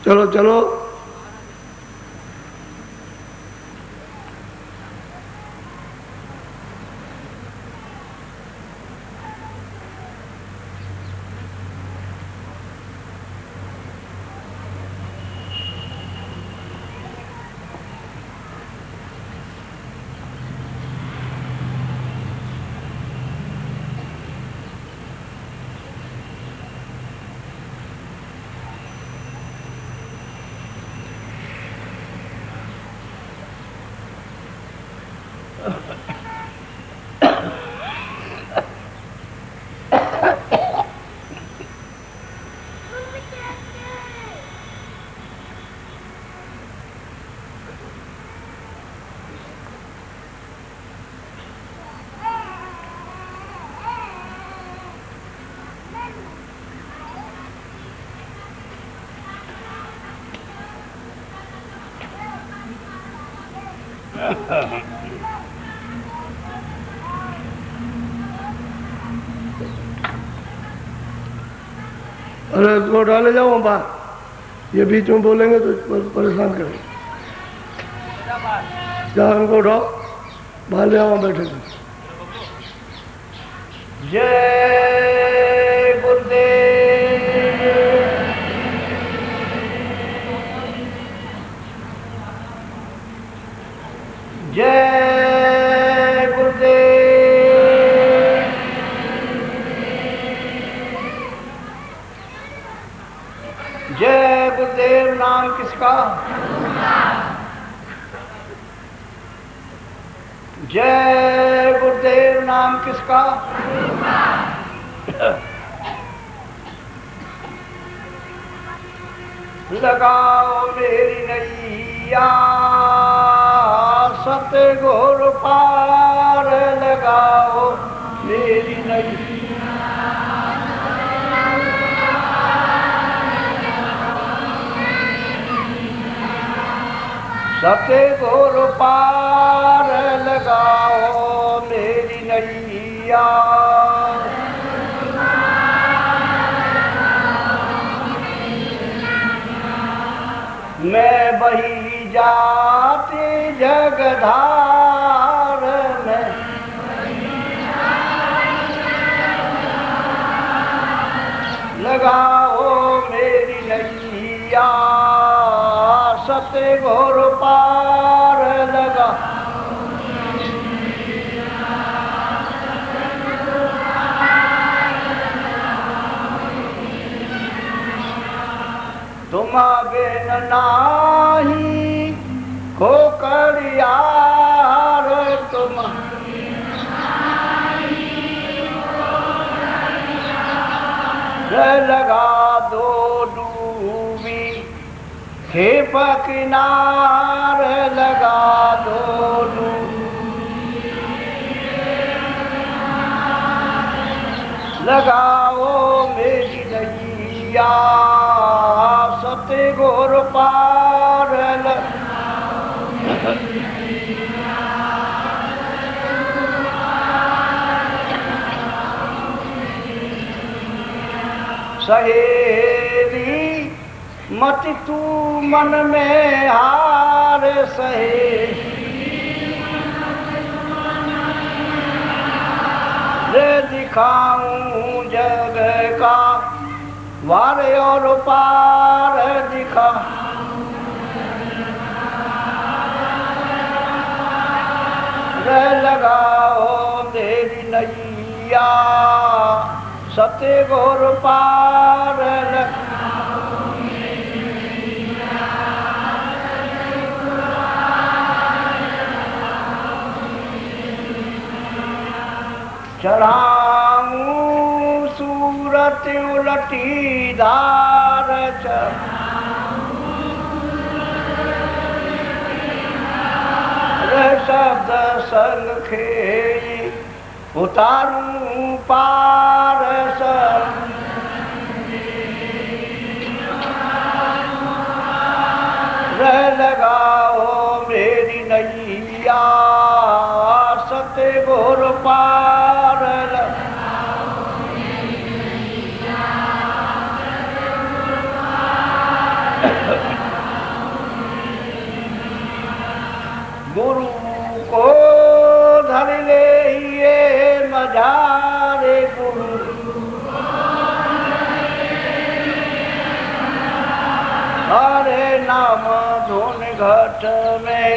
चलो चलो। अरे इसको डाले जाओ बाहर, ये बीच में बोलेंगे तो परेशान करेंगे। जाओ इनको उठाओ, बाहर ले आओ, बैठे थे। जय गुरुदेव। जय गुरुदेव। जय गुरुदेव। नाम किसका? जय गुरुदेव। नाम किसका? लगाओ मेरी नैया सतगुर पार, लगाओ मेरी नैया। सतगुर पार, लगाओ मेरी नैया। मैं बही जाती जगधार में, लगाओ मेरी नैया सतगुर पार, लगा। तुम बिन नाही को करियार, तुम लगा दो डूबी हे पकिनार, लगा दो डूबी। लगाओ मेरी नैया सतगुर पार, सहेली मत तू मन में हार, सहेली दिखाऊं जग का वार और पार, दिखा। लगाओ मेरी नैया सतगुर पार, चढ़ाऊं सूरत उलटी धार, शब्द संग खेली उतारूं पार, लगाओ मेरी नैया सतगुर पार, गुरु को धर ले ये मझारे गुरु हरे नाम धुन घट में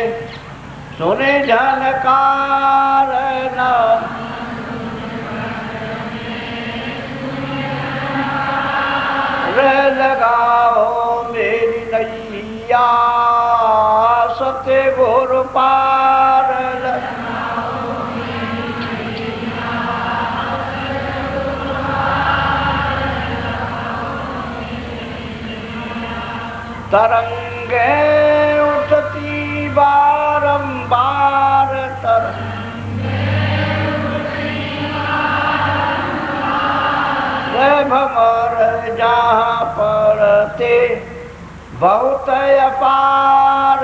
सुने झनकार नाम रे लगाओ मेरी नैया सत्य घोर पार तरंगे उठती बारंबार भमर जहाँ पड़ते बहुत अपार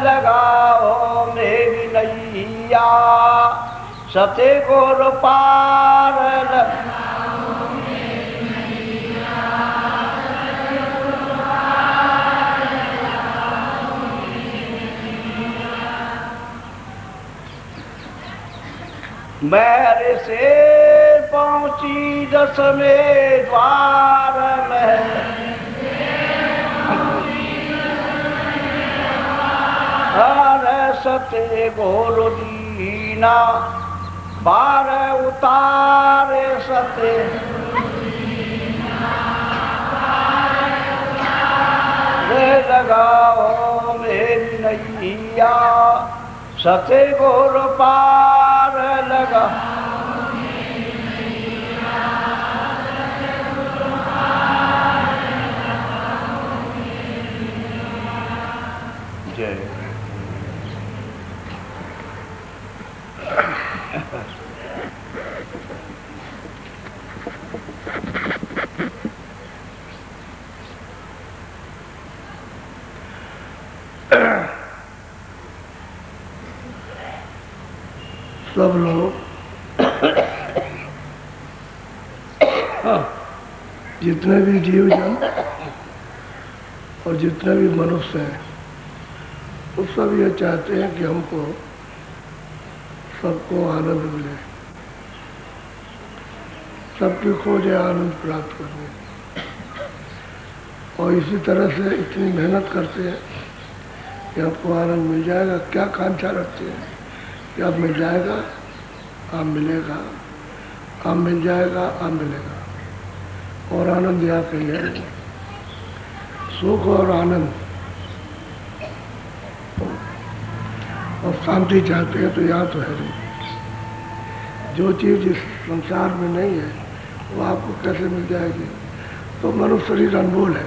लगाओ मेरी नैया सते गोर पार मेरे से पहुंची दसवें द्वार में हरे सते गोर दीना बार उतारे सते रे लगाओ मेरी नैया सते गोर पार लगा जय सब लोग जितने भी जीव जन और जितने भी मनुष्य हैं वो सब ये चाहते हैं कि हमको सबको आनंद मिले, सबकी खोज है आनंद प्राप्त करने, और इसी तरह से इतनी मेहनत करते हैं कि आपको आनंद मिल जाएगा। क्या कांक्षा रखते हैं कि अब मिल जाएगा, अब मिलेगा, अब मिल जाएगा, अब मिलेगा, और आनंद यहाँ पे है। सुख और आनंद और शांति चाहते हैं तो यहाँ तो है नहीं। जो चीज़ इस संसार में नहीं है वो आपको कैसे मिल जाएगी? तो मनुष्य शरीर अनमोल है।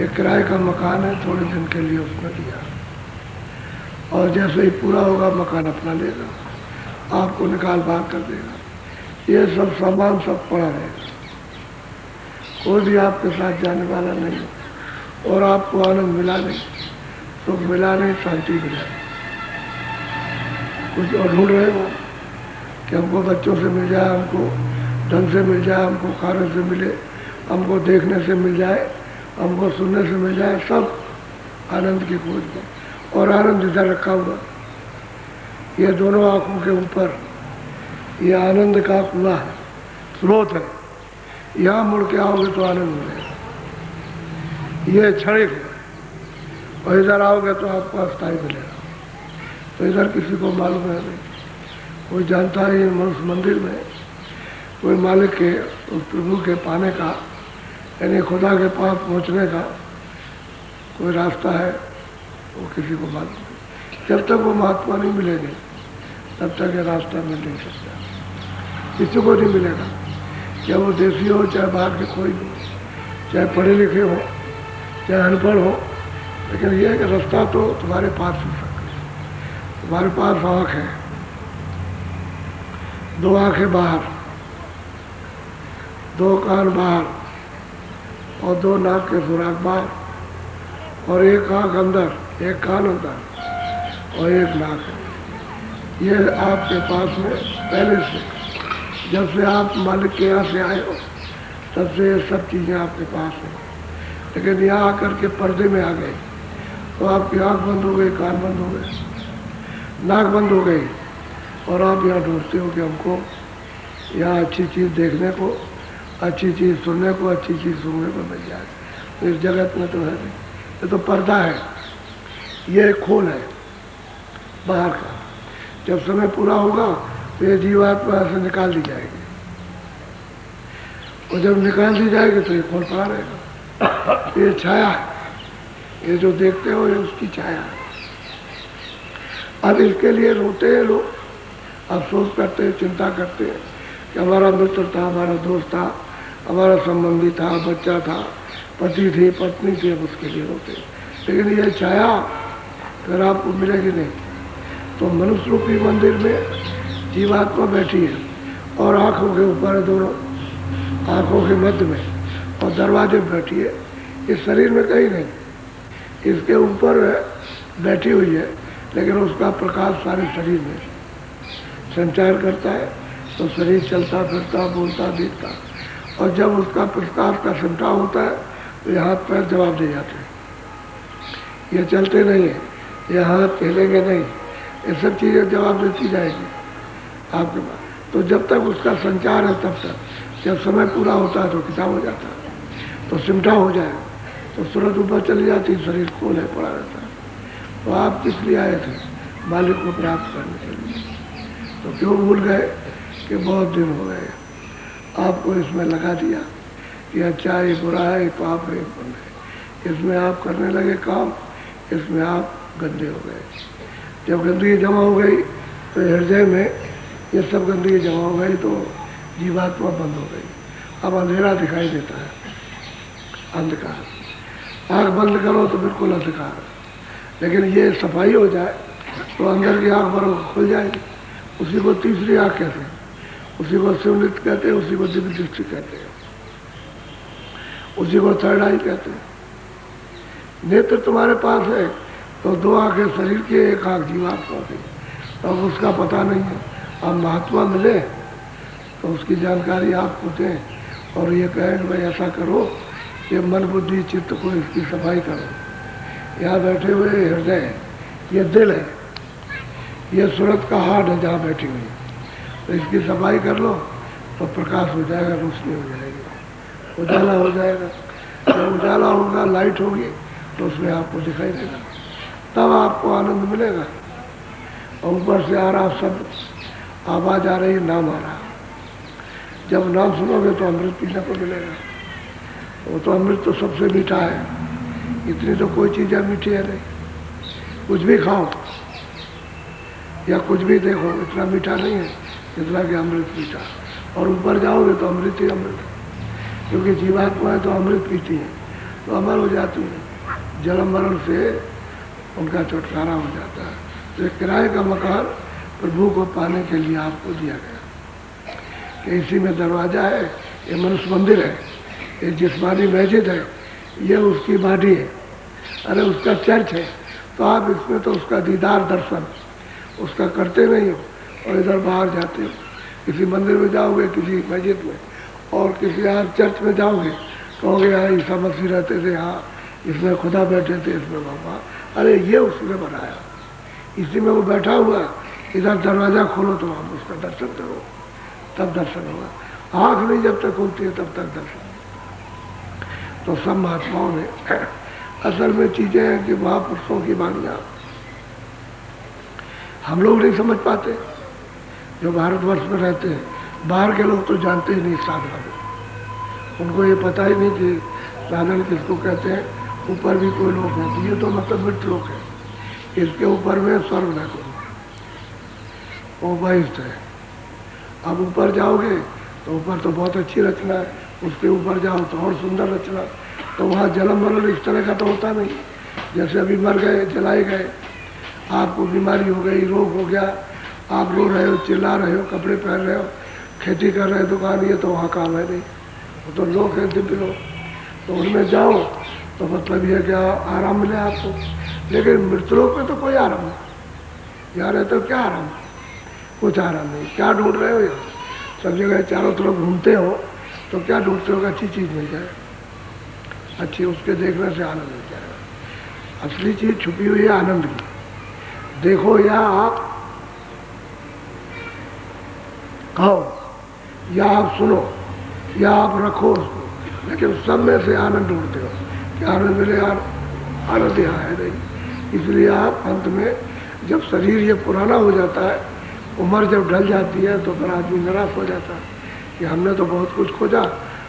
एक किराए का मकान है, थोड़े दिन के लिए उसने दिया, और जैसे ही पूरा होगा मकान अपना लेगा, आपको निकाल बाहर कर देगा। ये सब सामान सब पड़ा रहेगा, कोई भी आपके साथ जाने वाला नहीं, और आपको आनंद मिला नहीं, सुख मिला नहीं, शांति मिला नहीं। कुछ और ढूंढ रहे हो कि हमको बच्चों से मिल जाए, हमको ढंग से मिल जाए, हमको खाने से मिले, हमको देखने से मिल जाए, हमको सुनने से मिल जाए, सब आनंद की खोज में। और आनंद इधर रखा हुआ, ये दोनों आँखों के ऊपर ये आनंद का कुआं है, स्रोत है। यहाँ मुड़ के आओगे तो आनंद मिलेगा, ये क्षणिक है, और इधर आओगे तो आपको अस्थायी मिलेगा। तो इधर किसी को मालूम है नहीं, कोई जानता है ये मनुष्य मंदिर में कोई मालिक के, उस प्रभु के पाने का, यानी खुदा के पास पहुँचने का कोई रास्ता है, वो किसी को मालूम नहीं। जब तक वो महात्मा नहीं मिलेंगे तब तक ये रास्ता मिल नहीं सकता, किसी को नहीं मिलेगा। चाहे वो देसी हो, चाहे बाहर के कोई हो, चाहे पढ़े लिखे हो, चाहे अनपढ़ हो, लेकिन ये है कि रास्ता तो तुम्हारे पास हो सकता है। तुम्हारे पास आँख है, दो आँखें बाहर, दो कान बाहर, और दो नाक के सुराख बाहर, और एक आँख अंदर, एक कान अंदर, और एक नाक है। ये आपके पास में पहले से जब से आप मालिक के यहाँ से आए हो तब से ये सब चीज़ें आपके पास हैं, लेकिन यहाँ आकर के पर्दे में आ गए तो आपकी आँख बंद हो गई, कान बंद हो गए, नाक बंद हो गई, और आप यहाँ ढूंढते हो कि हमको यहाँ अच्छी चीज़ देखने को, अच्छी चीज़ सुनने को, अच्छी चीज़ सुनने को मिल जाए। तो इस जगत में तो है नहीं, ये तो पर्दा है, ये खोल है बाहर का। जब समय पूरा होगा तो ये जीवात्मा से निकाल दी जाएगी, और जब निकाल दी जाएगी तो ये खोल पड़ा रहेगा। ये छाया है, ये जो देखते हो ये उसकी छाया है। अब इसके लिए रोते हैं लोग, अफसोस करते हैं, चिंता करते हैं कि हमारा मित्र था, हमारा दोस्त था, हमारा संबंधी था, बच्चा था, पति थी, पत्नी थी, अब उसके लिए रोते हैं। लेकिन ये छाया फिर आपको मिलेगी नहीं। तो मनुष्य रूपी मंदिर में जीवात्मा बैठी है और आँखों के ऊपर है, दोनों आँखों के मध्य में, और दरवाजे में बैठी है। इस शरीर में कहीं नहीं, इसके ऊपर बैठी हुई है, लेकिन उसका प्रकाश सारे शरीर में संचार करता है, तो शरीर चलता फिरता, बोलता, दिखता। और जब उसका प्रकाश का सिमटा होता है तो ये हाथ पैर जवाब दे जाते हैं। ये चलते नहीं है, ये हाथ हिलेंगे नहीं, ये सब चीज़ें जवाब देती जाएगी आपके पास। तो जब तक उसका संचार है तब तक, जब समय पूरा होता है तो खिंचाव हो जाता है, तो सिमटा हो जाए तो सूरज ऊपर चली जाती, शरीर खोले पड़ा रहता है। तो आप किस लिए आए थे? मालिक को प्राप्त करने के लिए। तो क्यों भूल गए कि बहुत दिन हो गए आपको इसमें लगा दिया कि अच्छा है, बुरा है, पाप है, पुण्य है, इसमें आप करने लगे काम, इसमें आप गंदे हो गए। जब गंदगी जमा हो गई तो हृदय में ये सब गंदगी जमा हो गई तो जीवात्मा बंद हो गई। अब अंधेरा दिखाई देता है, अंधकार। आँख बंद करो तो बिल्कुल अंधकार है, लेकिन ये सफाई हो जाए तो अंदर की आँख बरोबर खुल जाएगी। उसी को तीसरी आँख कहते हैं, उसी को शिवनित कहते हैं, उसी को दिव्य दृष्टि कहते हैं, उसी को थर्ड आई कहते हैं। नेत्र तुम्हारे पास है तो दो आँखें शरीर की, एक आँख जीवात्मा की, तो अब उसका पता नहीं है। अब महात्मा मिले तो उसकी जानकारी आपको दें और ये कहें भाई ऐसा करो, ये मन बुद्धि चित्त को इसकी सफाई करो। यहाँ बैठे हुए हृदय है, ये दिल है, ये सूरत का हार्ट है जहाँ बैठी हुई, तो इसकी सफाई कर लो तो प्रकाश हो जाएगा, रोशनी हो जाएगी, उजाला हो जाएगा। जब उजाला होगा, लाइट होगी, तो उसमें आपको दिखाई देगा, तब आपको आनंद मिलेगा। और ऊपर से आ रहा शब्द, आवाज़ आ रही, नाम आ रहा। जब नाम सुनोगे तो अमृत पीने को मिलेगा। वो तो अमृत तो सबसे मीठा है, इतनी तो कोई चीज़ें मीठी है नहीं। कुछ भी खाओ या कुछ भी देखो, इतना मीठा नहीं है जितना कि अमृत मीठा। और ऊपर जाओगे तो अमृत ही अमृत, क्योंकि जीवात्मा है तो अमृत पीती है तो अमर हो जाती है, जन्म मरण से उनका छुटकारा हो जाता है। तो एक किराए का मकान प्रभु को पाने के लिए आपको दिया गया कि इसी में दरवाज़ा है, ये मनुष्य मंदिर है, ये जिस्मानी मस्जिद है, ये उसकी बाडी है, अरे उसका चर्च है। तो आप इसमें तो उसका दीदार दर्शन उसका करते नहीं हो और इधर बाहर जाते हो। किसी मंदिर में जाओगे, किसी मस्जिद में, और किसी आप चर्च में जाओगे, कहोगे यहाँ ईसा मसीह रहते थे, यहाँ इसमें खुदा बैठे थे, इसमें बाबा, अरे ये उसने बनाया, इसी में वो बैठा हुआ। इधर दरवाज़ा खोलो तो आप उसका दर्शन करो, तब दर्शन होगा। आँख नहीं जब तक खुलती है तब तक दर्शन। तो सब महात्माओं ने असल में चीज़ें हैं कि महापुरुषों की वाणियाँ हम लोग नहीं समझ पाते, जो भारतवर्ष में रहते हैं। बाहर के लोग तो जानते ही नहीं साधना को, उनको ये पता ही नहीं कि साधन किसको कहते हैं। ऊपर भी कोई लोग हैं तो ये तो मतलब मृत लोग हैं, इसके ऊपर में स्वर्ग न करो, वो बहिष्ठ है। अब ऊपर जाओगे तो ऊपर तो बहुत अच्छी रचना है, उसके ऊपर जाओ तो और सुंदर रचना। तो वहाँ जन्म मरण इस तरह का तो होता नहीं। जैसे अभी मर गए, जलाए गए, आपको बीमारी हो गई, रोग हो गया, आप रो रहे हो, चिल्ला रहे हो, कपड़े पहन रहे हो, खेती कर रहे हो, दुकान, ये तो वहाँ काम है नहीं, वो तो लोग हैं, दिव्य लोग। तो उनमें जाओ तो मतलब ये क्या आराम मिले आपको। लेकिन मृतलोक में तो कोई आराम नहीं, यहाँ रहते हो क्या आराम, कुछ आराम नहीं। क्या ढूंढ रहे हो यहाँ? सब जगह चारों तरफ घूमते हो तो क्या ढूंढते हो? अच्छी चीज़ मिल जाए, अच्छी, उसके देखने से आनंद मिल जाएगा। असली चीज़ छुपी हुई है आनंद की। देखो या आप खाओ, या आप सुनो, या आप रखो उसको, लेकिन सब में से आनंद ढूंढते हो कि आनंद मिलेगा। आनंद यहाँ है नहीं। इसलिए आप अंत में जब शरीर ये पुराना हो जाता है, उम्र जब ढल जाती है, तो फिर आदमी निराश हो जाता है कि हमने तो बहुत कुछ खोजा,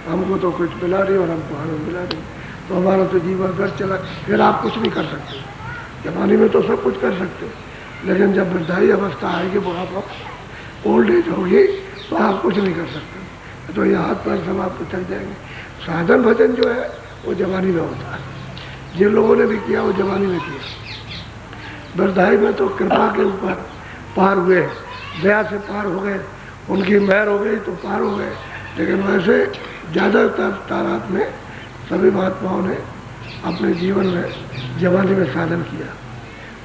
हमको तो कुछ मिला नहीं और हमको आनंद मिला नहीं, तो हमारा तो जीवन व्यर्थ चला। फिर आप कुछ नहीं कर सकते। जवानी में तो सब कुछ कर सकते, लेकिन जब वृद्धाई अवस्था आएगी, बुढ़ापा, ओल्ड एज होगी, तो आप कुछ नहीं कर सकते। तो ये हाथ पैर सब आपको चल जाएंगे। साधन भजन जो है वो जवानी में होता है। जिन लोगों ने भी किया वो जवानी में किया। वृद्धाई में तो कृपा के ऊपर पार हुए, दया से पार हो गए, उनकी मेहर हो गई तो पार हो गए। लेकिन वैसे ज़्यादातर तादाद में सभी महात्माओं ने अपने जीवन में जवानी में साधन किया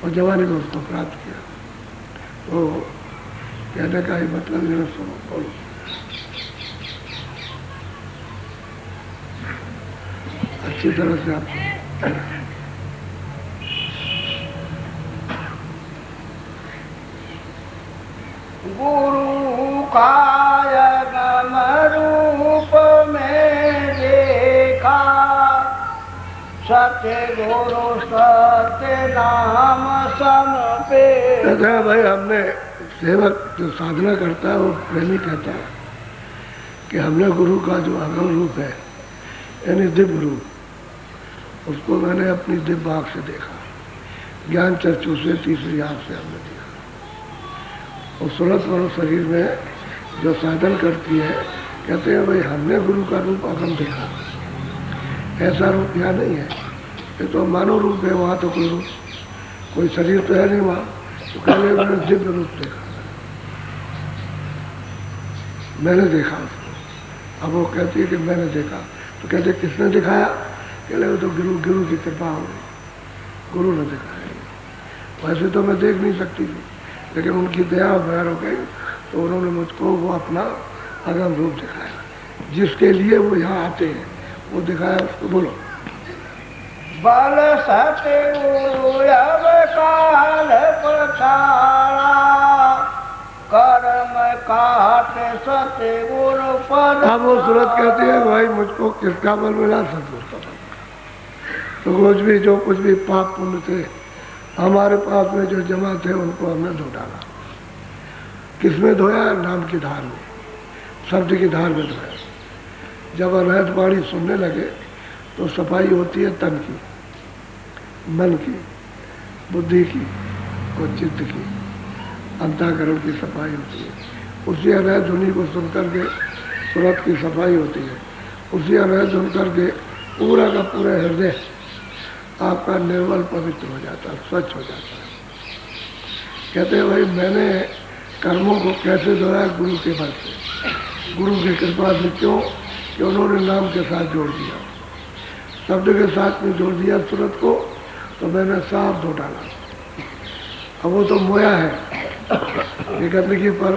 और जवानी में उसको प्राप्त किया। तो कहने का ही मतलब जरा सुनो, बोलो। अच्छी तरह से आप गुरु कायम रूप में देखा, सत्य गुरु सत्य नाम सम पे। कहते हैं भाई, हमने सेवक जो साधना करता है वो प्रेमी कहता है कि हमने गुरु का जो अगम रूप है, यानी दिव्य रूप, उसको मैंने अपनी दिव्य आँख से देखा, ज्ञान चक्षु से, तीसरी आँख से हमने देखा। और सूरत वालों शरीर में जो साधन करती है, कहते हैं भाई हमने गुरु का रूप अगम देखा, ऐसा रूप यहाँ नहीं है, ये तो मानव रूप है, वहाँ तो कोई रूप, कोई शरीर तो है नहीं वहाँ। तो कहने मैंने दिव्य रूप देखा, मैंने देखा उसको। अब वो कहती है कि मैंने देखा, तो कहते किसने दिखाया? कहले वो तो गुरु की कृपा हो गई, गुरु ने दिखाया। वैसे तो मैं देख नहीं सकती थी, लेकिन उनकी दया बहर हो गई, तो उन्होंने मुझको वो अपना अगम रूप दिखाया, जिसके लिए वो यहाँ आते हैं, वो दिखाया उसको। बोलो। बल सत्य गुरु अब काल पछाड़ा, कर्म काट सत्य गुरु पर। अब वो सूरत कहती है भाई मुझको किसका बल मिला? सतगुरु का बल। तो जो कुछ भी पाप पुण्य थे, हमारे पाप में जो जमा थे, उनको हमने धो डाला। किसमें धोया? नाम की धार में, शब्द की धार में धोया। जब अनहद वाणी सुनने लगे तो सफाई होती है तन की, मन की, बुद्धि की और चित्त की, अंतःकरण की सफाई होती है। उसी अनहद ध्वनि को सुनकर के सूरत की सफाई होती है। उसी अनहद सुन करके पूरा का पूरा हृदय आपका निर्मल पवित्र हो जाता है, स्वच्छ हो जाता है। कहते हैं भाई मैंने कर्मों को कैसे धोया? गुरु के बल से, गुरु की कृपा से। क्यों? कि उन्होंने नाम के साथ जोड़ दिया, शब्द के साथ में जोड़ दिया सूरत को, तो मैंने साफ धो डाला। अब वो तो मोया है, ये गंदगी पर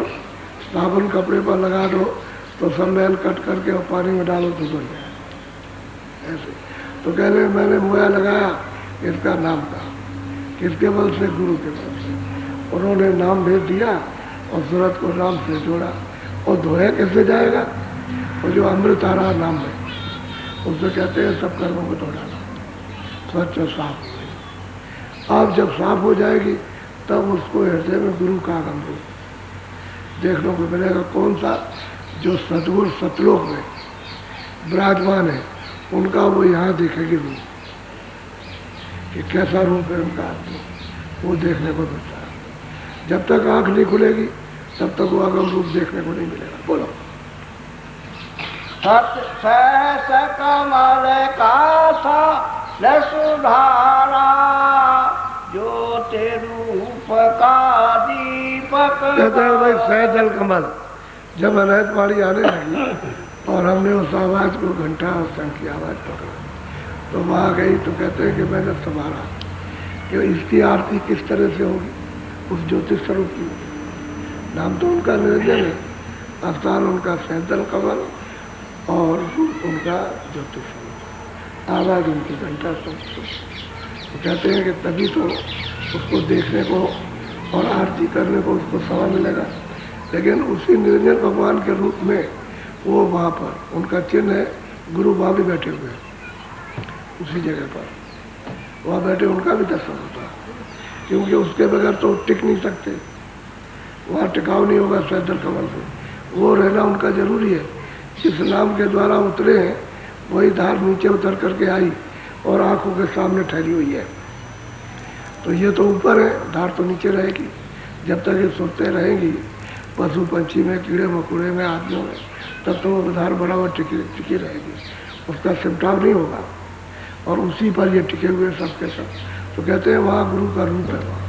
साबुन कपड़े पर लगा दो तो सब मैल कट करके और पानी में डालो तो धुल जाए ऐसे। तो कह रहे मैंने मोया लगाया इसका नाम का, किसके बल से? गुरु के बल से। उन्होंने नाम भेज दिया और सूरत को नाम से जोड़ा। और धोया कैसे जाएगा? वो जो अमृत आ रहा नाम में, उससे कहते हैं सब कर्मों को धो डाला, स्वच्छ और साफ हो गई। आप जब साफ हो जाएगी तब उसको हृदय में गुरु का आगम रूप देखने को मिलेगा। कौन सा? जो सतगुरु सतलोक में विराजमान है, उनका वो यहाँ देखेगी रूप, कि कैसा रूप है उनका, वो देखने को मिलता है। जब तक आंख नहीं खुलेगी तब तक वो आगम रूप देखने को नहीं मिलेगा। बोलो। सहस कमल का सा सुधारा, ज्योति रूप का दीपक। कहते हैं भाई सहजल कमल। जब अनहद वाणी आने लगी और हमने उस आवाज़ को, घंटा और शंख की आवाज़ पकड़ा, तो वहाँ गई तो कहते हैं कि मैंने संभाला कि इसकी आरती किस तरह से होगी, उस ज्योतिष स्वरूप की। नाम तो उनका निरंजन है, स्थान उनका सैदल कमल और रूप उनका ज्योति स्वरूप, आवाज़ उनकी घंटा स्वरूप। तो कहते हैं कि तभी तो उसको देखने को और आरती करने को उसको समय मिलेगा। लेकिन उसी निरंजन भगवान के रूप में वो वहाँ पर उनका चिन्ह है, गुरु वहाँ भी बैठे हुए हैं उसी जगह पर, वहाँ बैठे उनका भी दर्शन होता है, क्योंकि उसके बगैर तो टिक नहीं सकते, वहाँ टिकाव नहीं होगा सैदल कमल से, वो रहना उनका जरूरी है। जिस नाम के द्वारा उतरे हैं वही धार नीचे उतर करके आई और आंखों के सामने ठहरी हुई है। तो ये तो ऊपर है, धार तो नीचे रहेगी। जब तक ये सुनते रहेंगी पशु पंछी में, कीड़े मकोड़े में, आदमियों में, तब तो वो धार बराबर टिकी रहेगी, उसका सिमटाव नहीं होगा और उसी पर ये टिके हुए सब के सब। तो कहते हैं वहाँ गुरु का रूप है, वहाँ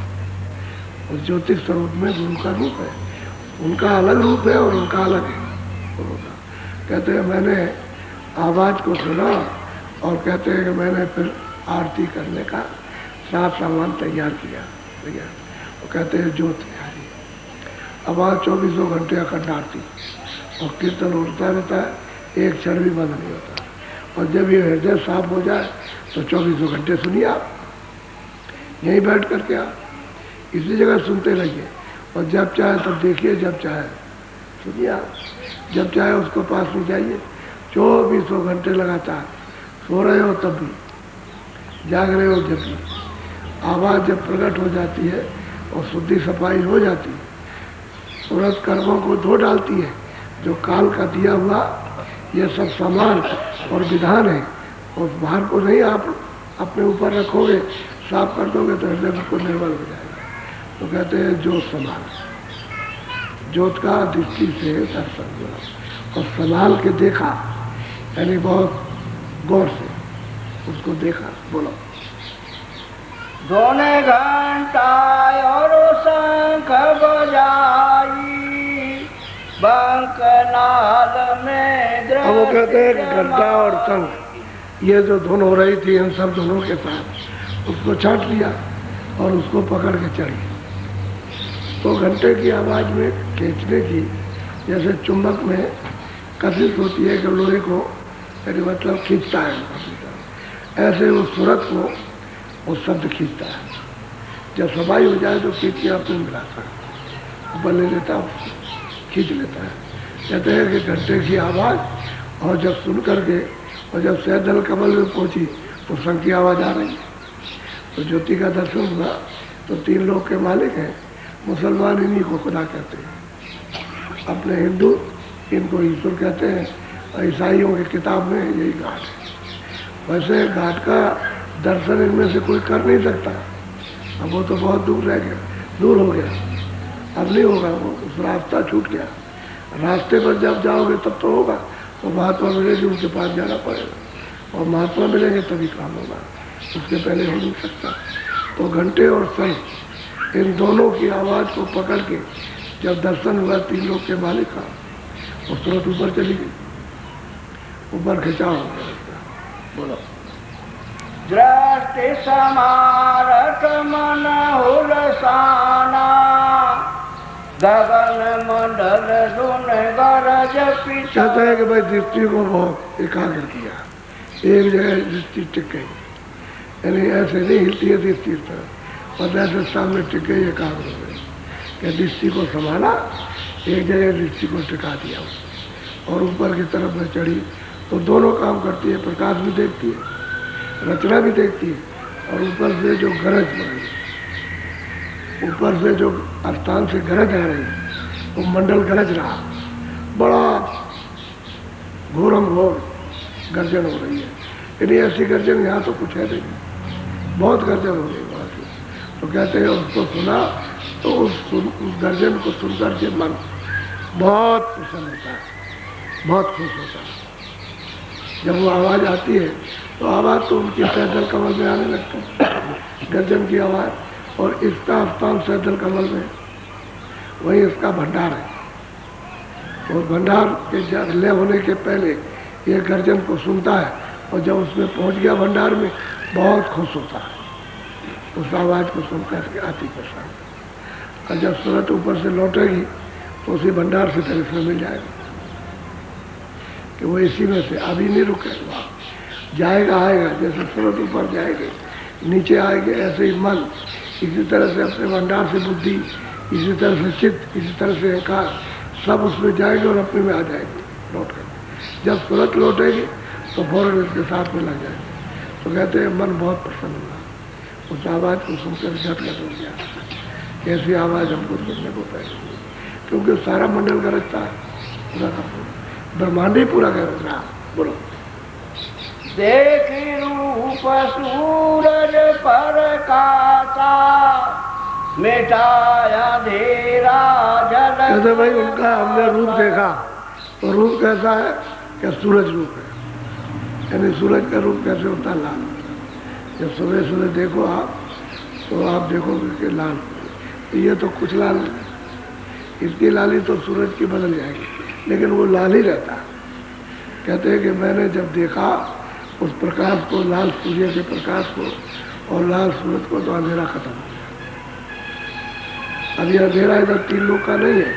उस ज्योतिष स्वरूप में गुरु का रूप है, उनका अलग रूप है और उनका अलग है। कहते हैं मैंने आवाज़ को सुना और कहते हैं कि मैंने फिर आरती करने का साथ सामान तैयार किया। और कहते हैं जो तैयारी आवाज़ 24 घंटे अखंड आरती और कीर्तन होता रहता है, एक क्षण भी बंद नहीं होता। और जब ये हृदय साफ हो जाए तो 24 घंटे सुनिए आप, यहीं बैठ करके आप इसी जगह सुनते रहिए और जब चाहे तब देखिए, जब चाहे सुनिए आप, जब चाहे उसको पास में जाइए। 24 घंटे लगातार सो रहे हो तब भी, जाग रहे हो जब भी, आवाज़ जब प्रकट हो जाती है और शुद्धि सफाई हो जाती है, सूरत कर्मों को धो डालती है। जो काल का दिया हुआ ये सब सामान और विधान है, उस भार को नहीं आप अपने ऊपर रखोगे, साफ कर दोगे तो हृदय बिल्कुल निर्मल हो जाएगा। तो कहते हैं ज्योत संभाल, ज्योत का दृष्टि से दर्शन हुआ और संभाल के देखा, यानी बहुत गौर से उसको देखा। बोलो दोने घंटा और शंख बजाई, बंकनाल में अब वो कहते हैं घंटा और शंख ये जो धुन हो रही थी इन सब धुनों के साथ उसको छाट लिया और उसको पकड़ के चढ़ी। तो घंटे की आवाज़ में खींचने की, जैसे चुंबक में कशिश होती है कि लोहे को यानी मतलब खींचता है, ऐसे उस सूरत को वो शब्द खींचता है। जब सफाई हो जाए तो खींच के अपने मिलाता है, ऊपर ले लेता है, खींच लेता है। कहते हैं कि घंटे की आवाज़ और जब सुन करके और जब सैदल कमल में पहुंची तो शंख की आवाज़ आ रही है। तो ज्योति का दर्शन हुआ तो 3 लोक के मालिक हैं। मुसलमान इन्हीं को खुदा कहते हैं, अपने हिंदू इनको ईश्वर कहते हैं और ईसाइयों की किताब में यही घाट है। वैसे घाट का दर्शन इनमें से कोई कर नहीं सकता, अब वो तो बहुत दूर रह गया, दूर हो गया, अब नहीं होगा, वो उस रास्ता छूट गया। रास्ते पर जब जाओगे तब तो होगा, तो महात्मा मिलेगी उनके पास जाना पड़ेगा और महात्मा मिलेंगे तभी काम होगा, उसके पहले हो नहीं सकता। तो घंटे और शंख इन दोनों की आवाज़ को पकड़ के जब दर्शन हुआ 3 लोग के मालिक का, उस तुरंत ऊपर चली गई, ऊपर खिंचाव हो गया। बोलो दृष्टि समारत मन हुलसाना, गगन मंडल धुन गरज पिछा। कहता है कि भाई दृष्टि को बहुत एकाग्र किया, एक जगह दृष्टि टिक गई, यानी ऐसे नहीं हिलती है दृष्टि तरह, और ऐसे सामने टिक गई, एकाग्र हो गई। क्या दृष्टि को संभाला, एक जगह दृष्टि को टिका दिया और ऊपर की तरफ में चढ़ी। तो दोनों काम करती है, प्रकाश भी देखती है, रचना भी देखती है और ऊपर से जो गरज पड़ रही है, ऊपर से जो स्थान से गरज आ रही है वो मंडल गरज रहा, बड़ा घोरम घोर गर्जन हो रही है। यदि ऐसी गर्जन यहाँ तो कुछ है नहीं, बहुत गर्जन हो रही वहाँ से। तो कहते हैं उसको सुना तो उस गर्जन को सुनकर के मन बहुत प्रसन्न होता है, बहुत खुश होता है। जब वो आवाज़ आती है तो आवाज़ तो उनकी सैदल कमल में आने लगती है, गर्जन की आवाज़, और इसका स्थान सैदल कमल में, वही इसका भंडार है। और भंडार के लय होने के पहले ये गर्जन को सुनता है और जब उसमें पहुंच गया भंडार में बहुत खुश होता है, उस आवाज़ को सुनकर के अति प्रसन्न। और जब सूरत ऊपर से लौटेगी तो उसी भंडार से फिर इसमें मिल जाएगा कि वो इसी में से अभी नहीं रुकेगा, जाएगा आएगा। जैसे सूरत ऊपर जाएगी नीचे आएंगे, ऐसे ही मन इसी तरह से अपने भंडार से बुद्धि, इसी तरह से चित्त, इसी तरह से अहंकार सब उसमें जाएंगे और अपने में आ जाएंगे लौट कर। जब सूरत लौटेगी तो फौरन इसके साथ में लग जाएंगे। तो कहते हैं मन बहुत प्रसन्न हुआ, उस आवाज़ को सुनकर झटका हो गया। ऐसी आवाज़ हमको सुनने को पड़ेगी क्योंकि सारा मंडल गरजता है, पूरा का पूरा ब्रह्मांड ही पूरा गरज रहा। बोलो देख रूप सूरज प्रकाशा मिटाया अंधेरा जल। कहते भाई उनका हमने रूप देखा तो रूप कैसा है? क्या सूरज रूप है, यानी सूरज का रूप कैसे होता है? लाल। जब सुबह सुबह देखो आप तो आप देखोगे कि लाल, ये तो कुछ लाल नहीं, इसकी लाली तो सूरज की बदल जाएगी लेकिन वो लाल ही रहता है। कहते हैं कि मैंने जब देखा उस प्रकाश को, लाल सूर्य के प्रकाश को और लाल सूरज को, तो अंधेरा खत्म हो गया। अब ये अंधेरा इधर 3 लोग का नहीं है,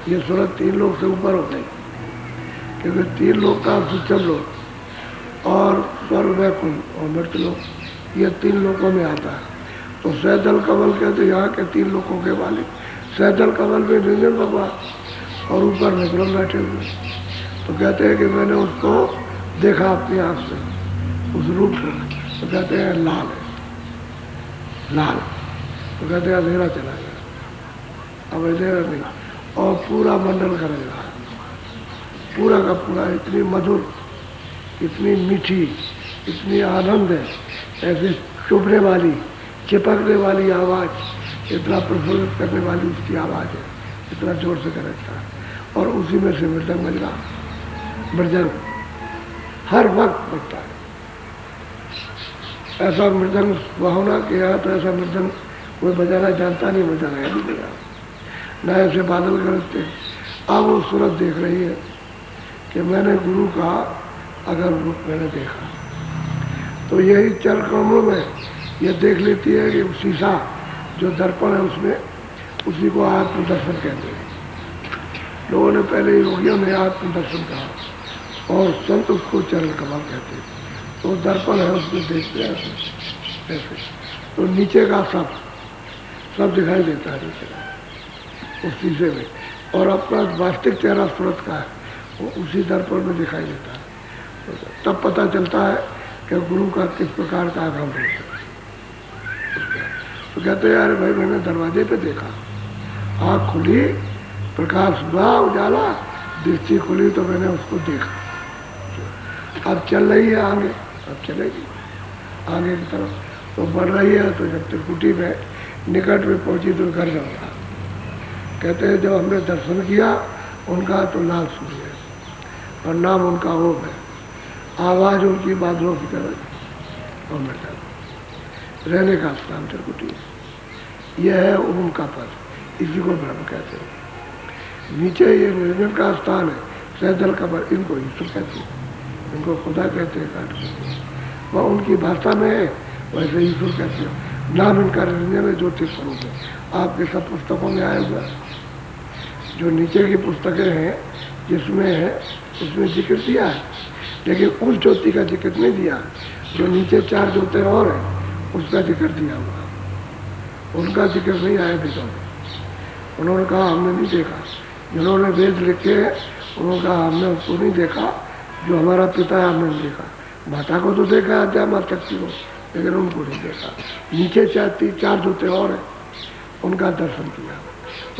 ये सूरज 3 लोग से ऊपर हो गई, क्योंकि 3 लोग का सूचम लोग और स्वर्ग वैकुंठ और मृत लोग, ये 3 लोगों में आता है। तो सैदल कमल कहते यहाँ के 3 लोगों के मालिक, सैदल कमल में निरंजन भगवान और ऊपर में ब्रह्म बैठे हुए। तो कहते हैं कि मैंने उसको देखा अपनी आँख से, उस रूप को, तो कहते हैं लाल है, लाल। तो कहते हैं अंधेरा चला गया, अब अंधेरा नहीं, और पूरा मंडल गरज रहा है, पूरा का पूरा। इतनी मधुर, इतनी मीठी, इतनी आनंद है, ऐसे चुभने वाली, चिपकने वाली आवाज़, इतना प्रफुल्लित करने वाली उसकी आवाज़ है, इतना जोर से गरजता है। और उसी में से मृदंग बज रहा, मृदंग हर वक्त बजता है। ऐसा मृदंग सुहावना किया तो ऐसा मृदंग कोई बजाना जानता नहीं, बजाना है भी नहीं, न ऐसे बादल गरजते। अब वो सूरत देख रही है कि मैंने गुरु का अगर रूप मैंने देखा, तो यही चर कमलों में ये देख लेती है कि शीशा जो दर्पण है उसमें, उसी को आत्मदर्शन कहते हैं। लोगों ने पहले, योगियों ने आत्मदर्शन कहा और संत उसको चरण कमल कहते हैं। तो दर्पण है, उसमें देखते हैं ऐसे, तो नीचे का सब दिखाई देता है नीचे का उस शीशे में, और अपना वास्तविक चेहरा सूरत का है वो उसी दर्पण में दिखाई देता है। तब पता चलता है कि गुरु का किस प्रकार का आगम होता है। तो कहते हैं अरे भाई मैंने दरवाजे पे देखा, आँख खुली, प्रकाश हुआ, उजाला, दृष्टि खुली, तो मैंने उसको देखा। अब चल रही है आगे, अब चलेगी आगे की तरफ, तो बढ़ रही है। तो जब त्रिकुटी में निकट में पहुंची तो घर जाऊंगा। कहते हैं जब हमने दर्शन किया उनका तो लाल सूर्य है और नाम उनका ओम है, आवाज़ उनकी बादलों की तरह और मृदंग, रहने का स्थान त्रिकुटी, यह है ओम का पद, इसी को ब्रह्म कहते हैं। नीचे ये निरंजन का स्थान है, सैदल कमल, इनको ईश्वर कहते हैं, इनको खुदा कहते हैं, काट कहते हैं, वह उनकी भाषा में है, वैसे ईश्वर कहते हैं। नाम इनका निरंजन है, ज्योति स्वरूप है। आपके सब पुस्तकों में आया हुआ, जो नीचे की पुस्तकें हैं जिसमें है उसमें जिक्र दिया है, लेकिन उस ज्योति का जिक्र नहीं दिया। जो नीचे 4 ज्योति और हैं उसका जिक्र दिया हुआ, उनका जिक्र नहीं आया वेदों में। उन्होंने कहा हमने नहीं देखा, जिन्होंने वेद लिखे उन्होंने कहा हमने उसको नहीं देखा, जो हमारा पिता है हमने नहीं देखा। माता को तो देखा है, माता शक्ति को, लेकिन उनको नहीं देखा। नीचे 4 ज्योति और हैं उनका दर्शन किया,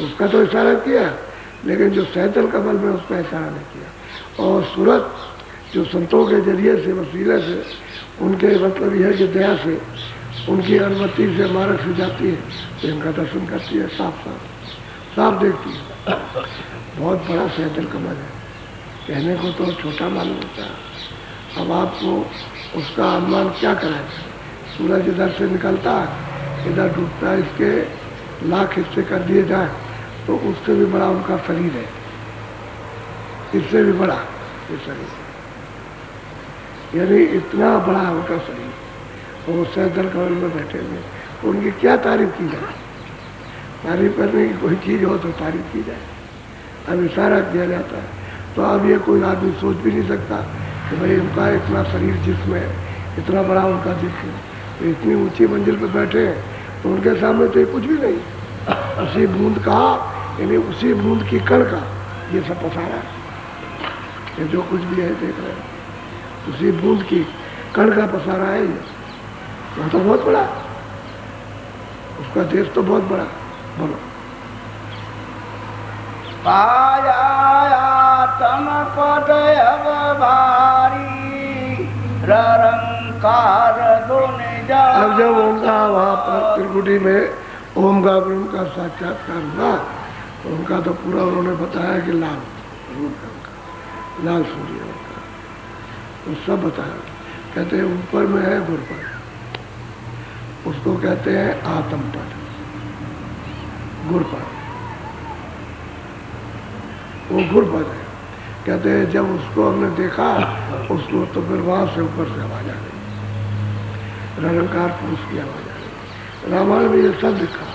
उसका तो इशारा किया, लेकिन जो सैदल कमल में उसका इशारा नहीं किया। और सूरत जो संतों के जरिए से, वसीले से, उनके मतलब यह कि दया से, उनकी अनुमति से मार्ग से जाती है, तो इनका दर्शन करती है, साफ देखती है। बहुत बड़ा सैदल कमल है, कहने को तो छोटा मालूम होता है। अब आपको उसका अनुमान क्या कराए? सूरज इधर से निकलता है, इधर डूबता है, इसके लाख हिस्से कर दिए जाए तो उससे भी बड़ा उनका शरीर है, इससे भी बड़ा ये शरीर, यानी इतना बड़ा है उनका शरीर। और सैदल कमल में बैठे हुए, उनकी क्या तारीफ की जाए? तारीफ करने की कोई चीज़ हो तो तारीफ की जाए, अब इशारा किया जाता है। तो अब ये कोई आदमी सोच भी नहीं सकता कि भाई उनका इतना शरीर जिस्म है, इतना बड़ा उनका जिस्म है, तो इतनी ऊंची मंजिल पर बैठे हैं, तो उनके सामने तो ये कुछ भी नहीं। उसी बूंद का, यानी उसी बूंद की कण का ये सब पसारा है। ये जो कुछ भी है देख रहे हैं, उसी बूंद की कण का पसारा है ये। वो तो बहुत बड़ा, उसका देश तो बहुत बड़ा। बोलो। पायातम पद अब भारी रंकार दोने जा। अब जब उनका वहाँ पर त्रिकुटी में ओम का ब्रह्म का साक्षात्कार हुआ, तो उनका तो पूरा उन्होंने बताया कि लाल रूप है उनका, लाल सूर्य उनका, तो सब बताया। कहते हैं ऊपर में है गुरुपद, उसको कहते हैं आत्म पद, गुरुपद, वो गुरुपद है। कहते हैं जब उसको हमने देखा उसको, तो फिर वहां से ऊपर से आवाज आ गई, रंकार पुरुष की आवाज आ गई। रामायण में ये सब लिखा,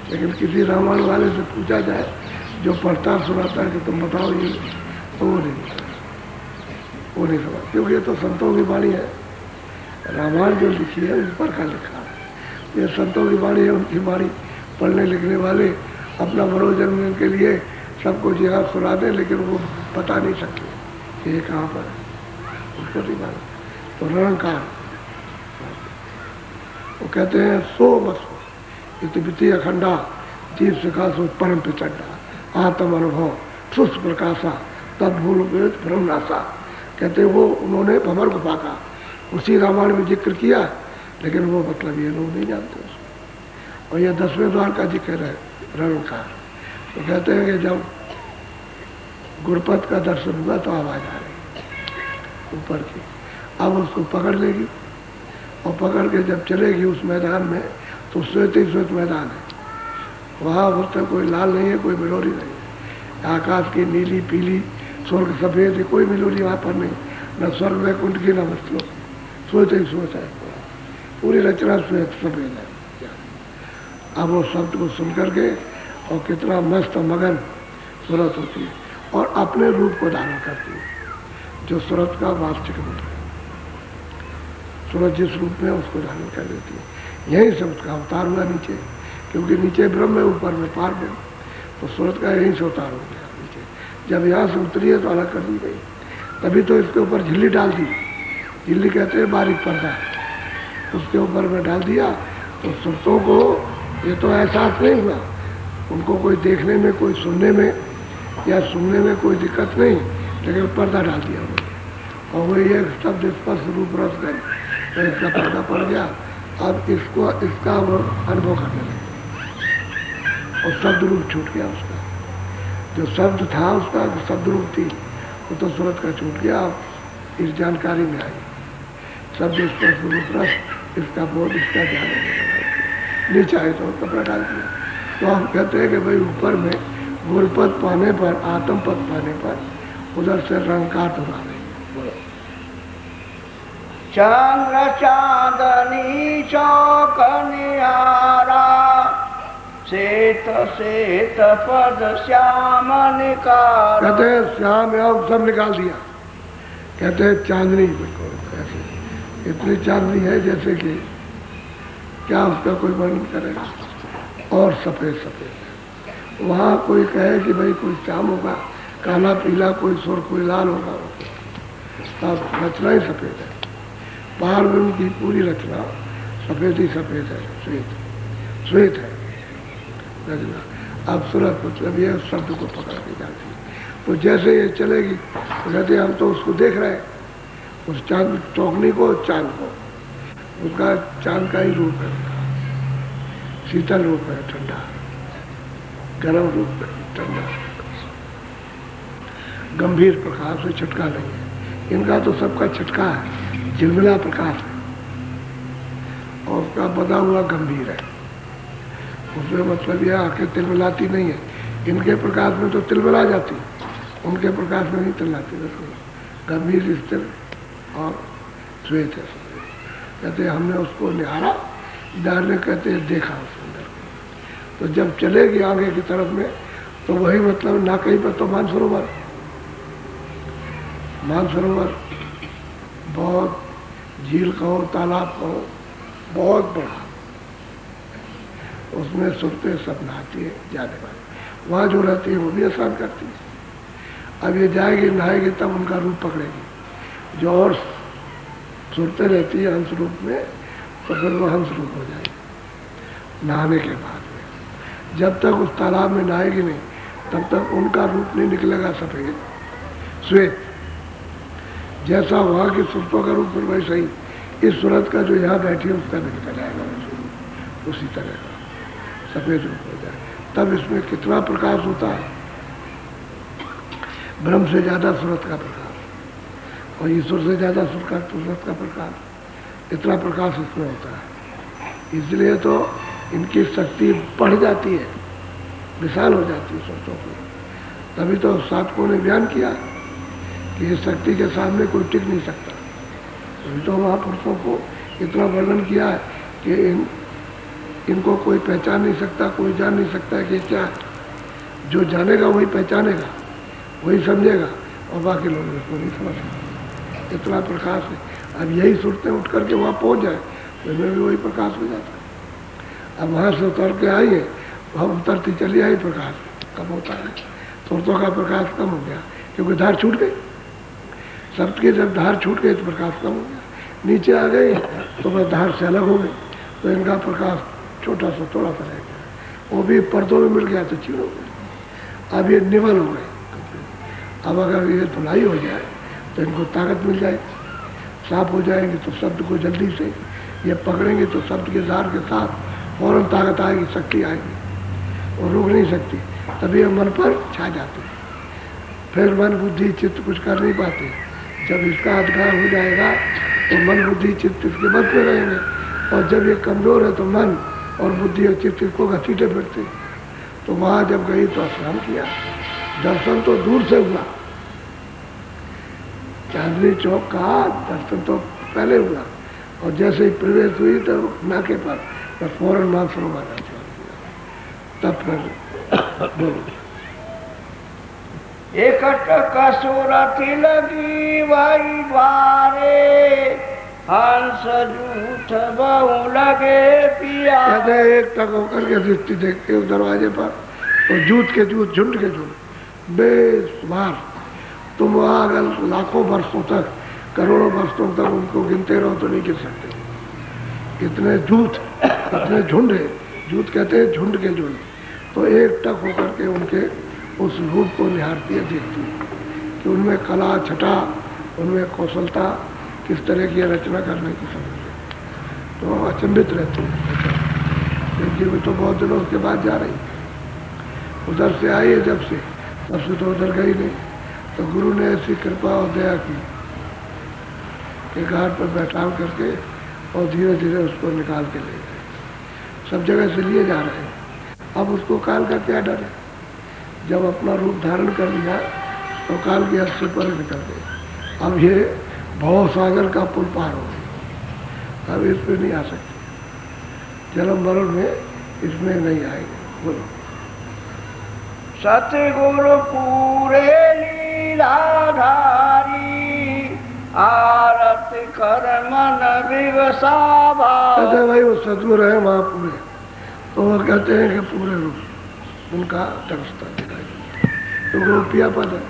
लेकिन किसी रामायण वाले से पूछा जाए जो पढ़ता सुनाता है कि तुम बताओ ये, तो वो नहीं समझ, क्योंकि ये तो संतों की वाणी है। रामायण जो लिखी है ऊपर का लिखा है, ये संतों की वाणी है। उनकी वाणी पढ़ने लिखने वाले अपना मनोरंजन के लिए सबको जिहाद सुना दें, लेकिन वो बता नहीं सकते कि ये कहाँ पर है, उसको नहीं मालूम। तो रंकार वो कहते हैं सो बसो इति अखंडा जीव सिखासो परम पिचंडा आत्म अनुभव सुस्त प्रकाशा तब भूल भ्रम नाशा। कहते वो उन्होंने भंवर गुफा का उसी रामायण में जिक्र किया, लेकिन वो मतलब ये लोग नहीं जानते उसको। और ये 10वें द्वार का जिक्र है रंकार। तो कहते हैं कि जब गुरुपद का दर्शन हुआ तो आवाज आ रही ऊपर की, अब उसको पकड़ लेगी और पकड़ के जब चलेगी उस मैदान में, तो श्वेत ही श्वेत मैदान है। वहाँ उस तक कोई लाल नहीं है, कोई मिलोरी नहीं है। आकाश की नीली पीली स्वर्ग सफेद है, कोई मिलोरी वहाँ पर नहीं, न स्वर्ग वैकुंठ की न वस्तु, श्वेत ही श्वेत है, पूरी रचना श्वेत सफेद है। अब वो शब्द को सुन करके और कितना मस्त मगन सूरत होती है और अपने रूप को धारण करती है, जो सूरत का वास्तविक रूप है। सूरत जिस रूप में उसको धारण कर देती है। यही से उसका अवतार हुआ नीचे, क्योंकि नीचे ब्रह्म है, ऊपर में पार ब्रह्म, तो सूरत का यहीं से अवतार हो गया नीचे। जब यहाँ से उतरी है तो अलग कर दी गई, तभी तो इसके ऊपर झिल्ली डाल दी। झिल्ली कहते हैं बारीक पर्दा, उसके ऊपर में डाल दिया। तो सुरतों को ये तो एहसास नहीं हुआ, उनको कोई देखने में, कोई सुनने में या सुनने में कोई दिक्कत नहीं, लेकिन पर्दा डाल दिया उन्होंने। और वो ये शब्द स्पर्श रूप रस गए, तो इसका पर्दा पड़ गया। अब इसको इसका वो अनुभव करने लगे और शब्द रूप छूट गया उसका। जो शब्द था उसका, जो शब्द रूप थी, वो तो सूरत का छूट गया। इस जानकारी में आई शब्द स्पर्श रूप रस, इसका बोध, इसका ज्ञान नीचे आए तो कपड़ा डाल दिया। तो हम कहते हैं कि भाई ऊपर में गुरुपद पाने पर, आत्म पद पाने पर उधर से रंकार तो आ गई। चंद्र चांदनी चौक निहारा श्वेत श्वेत पद श्याम निकार। कहते हैं श्याम अब सब निकाल दिया। कहते हैं चांदनी, बिल्कुल ऐसे इतनी चांदनी है जैसे कि क्या उसका कोई वर्णन करेगा। और सफेद सफेद है। वहाँ कोई कहे कि भाई कोई श्याम होगा, काला पीला, कोई सुर, कोई लाल होगा, सब रचना ही सफेद है। पार ब्रह्म की पूरी रचना सफेद ही सफेद है, श्वेत श्वेत है रचना। अब सूरत मतलब ये शब्द को पकड़ के जाती है। तो जैसे ये चलेगी तो कहते हम तो उसको देख रहे हैं, उस चांद चौकनी को, चांद को, उसका चांद का ही रूप है, शीतल रूप है, ठंडा गर्म रूप है, ठंडा गंभीर प्रकाश से छटका नहीं है। इनका तो सबका छटका है, झिलमिला प्रकाश है और उसका बदा हुआ गंभीर है। उसमें मतलब यह आंखें तिलमिलाती नहीं है। इनके प्रकाश में तो तिलमिला जाती, उनके प्रकाश में नहीं तिलमिलाती। गंभीर स्थिर और श्वेत है। कहते हैं हमने उसको निहारा, निहारने कहते हैं देखा उस अंदर को। तो जब चलेगी आगे की तरफ में तो वही मतलब ना कहीं पर तो मानसरोवर बहुत झील कहो तालाब कहो बहुत बड़ा, उसमें सुरते सब नहाती है जाने वाले, वहाँ जो रहती है वो भी स्नान करती है। अब ये जाएगी नहाएगी तब उनका रूप पकड़ेगी, जो और सुरते रहती है हंस रूप में तो फिर वो हंस रूप हो जाएगी नहाने के बाद में। जब तक उस तालाब में नहाएगी नहीं तब तक उनका रूप नहीं निकलेगा सफेद श्वेत, जैसा वहाँ की सुरतों का रूप फिर वैसा ही इस सूरत का जो यहाँ बैठी है उसका भी निकल जाएगा उसी तरह का सफेद रूप हो जाए। तब इसमें कितना प्रकाश होता है, ब्रह्म से ज्यादा सूरत का प्रकाश और ईश्वर से ज्यादा सूरत का प्रकाश, इतना प्रकाश इसमें होता है। इसलिए तो इनकी शक्ति बढ़ जाती है, विशाल हो जाती है सूरतों की। तभी तो साधकों ने बयान किया कि इस शक्ति के सामने कोई टिक नहीं सकता। तभी तो महापुरुषों को इतना वर्णन किया है कि इनको कोई पहचान नहीं सकता, कोई जान नहीं सकता कि क्या है। जो जानेगा वही पहचानेगा, वही समझेगा और बाकी लोग इसको नहीं समझ सकते। इतना प्रकाश है। अब यही सूरतें उठ करके वहाँ पहुँच जाए तो इनमें भी वही प्रकाश हो जाता है। अब वहाँ से उतर के आइए, वहाँ उतरती चली आई प्रकाश कम होता है, सूरतों का प्रकाश कम हो गया क्योंकि धार छूट गई। शब्द की जब धार छूट गई तो प्रकाश कम हो गया, नीचे आ गई तो बस धार से अलग हो गई तो इनका प्रकाश छोटा सा थोड़ा सा रह गया, वो भी पर्दों में मिल गया तो चीड़ हो गई। अब ये निवल हो गए। अब अगर ये धुलाई हो जाए तो इनको ताकत मिल जाएगी, साफ हो जाएंगे तो शब्द को जल्दी से ये पकड़ेंगे तो शब्द के धार के साथ फौरन ताकत आएगी, शक्ति आएगी और रोक नहीं सकती। तभी ये मन पर छा जाते हैं, फिर मन बुद्धि चित्त कुछ कर नहीं पाते। जब इसका अधिकार हो जाएगा तो मन बुद्धि चित्त इसके बद पे रहेंगे, और जब ये कमजोर है तो मन और बुद्धि और चित्त को घसीटे फिरते। तो वहाँ जब गई तो स्नान किया, दर्शन तो दूर से हुआ, चांदनी चौक का दर्शन तो पहले हुआ और जैसे ही प्रवेश हुई तो नाके पर फौरन मानसरोवर आना किया। तब फिर बोलो एकट कसुरति लगी वही द्वारे, हंस जूठ बहु लगे पिया। कहते एक टक होकर के दृष्टि देखते उस दरवाजे पर तो जूत के जूत झुंड के झुंड बेशुमार। तुम वहाँ अगर लाखों वर्षों तक करोड़ों वर्षों तक उनको गिनते रहो तो नहीं गिन सकते। इतने जूत, इतने झुंड है, जूत कहते हैं झुंड के झुंड। तो एक टक होकर के उनके उस रूप को निहारती है, देखती है कि उनमें कला छटा, उनमें कौशलता किस तरह की रचना करने की समझ। तो अचंभित रहती है क्योंकि वो तो बहुत दिनों के बाद जा रही, उधर से आई है जब से, तब से तो उधर गई नहीं। तो गुरु ने ऐसी कृपा और दया की कि घाट पर बैठा करके और धीरे धीरे उसको निकाल के ले गए। सब जगह से लिए जा रहे हैं। अब उसको काल का क्या डर है? जब अपना रूप धारण कर लिया तो काल की हद से परे निकल गए। अब ये भव सागर का पुल पार हो गई, अब इस पे नहीं आ सकते। जन्म मरण में इसमें नहीं आएंगे। बोलो सतगुरु पूरे लीलाधारी, आरत कर मन विवसा भाव। कहते हैं भाई वो सतगुरु है वहाँ पूरे, तो वो कहते हैं कि पूरे रूप उनका दर्शता दिखाई, क्योंकि वो पिया पद है।